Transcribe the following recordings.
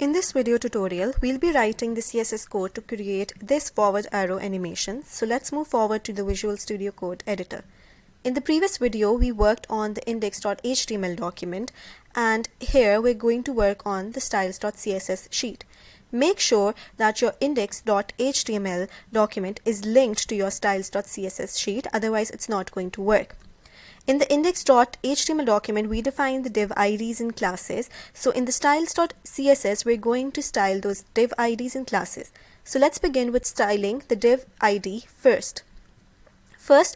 In this video tutorial, we'll be writing the CSS code to create this forward arrow animation. So let's move forward to the Visual Studio Code editor. In the previous video, we worked on the index.html document, and here we're going to work on the styles.css sheet. Make sure that your index.html document is linked to your styles.css sheet, otherwise it's not going to work. In the index.html document, we define the div IDs and classes. So in the styles.css, we're going to style those div IDs and classes. So let's begin with styling the div ID first. First,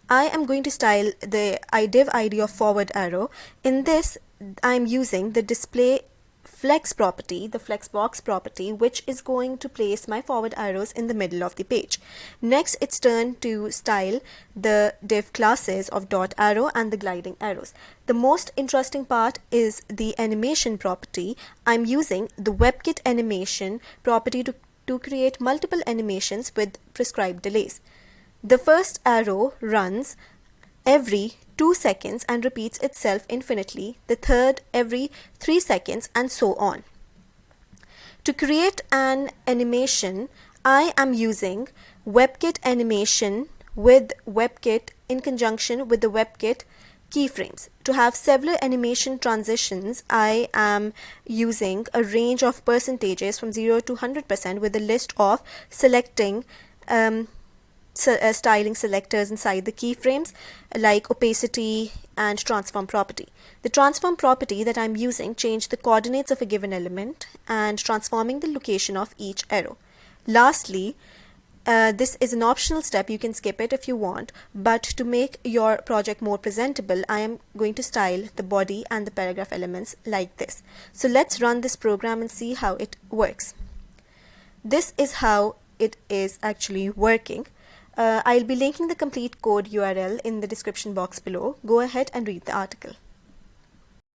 I am going to style the div ID of forward arrow. In this, I'm using the display flex property, the flexbox property, which is going to place my forward arrows in the middle of the page. Next, it's turn to style the div classes of dot arrow and the gliding arrows. The most interesting part is the animation property. I'm using the WebKit animation property to create multiple animations with prescribed delays. The first arrow runs every 2 seconds and repeats itself infinitely, the third every 3 seconds, and so on. To create an animation, I am using WebKit animation with WebKit in conjunction with the WebKit keyframes. To have several animation transitions, I am using a range of percentages from 0 to 100% with a list of selecting styling selectors inside the keyframes like opacity and transform property. The transform property that I'm using changes the coordinates of a given element and transforming the location of each arrow. Lastly, this is an optional step, you can skip it if you want, but to make your project more presentable, I am going to style the body and the paragraph elements like this. So let's run this program and see how it works. This is how it is actually working. I'll be linking the complete code URL in the description box below. Go ahead and read the article.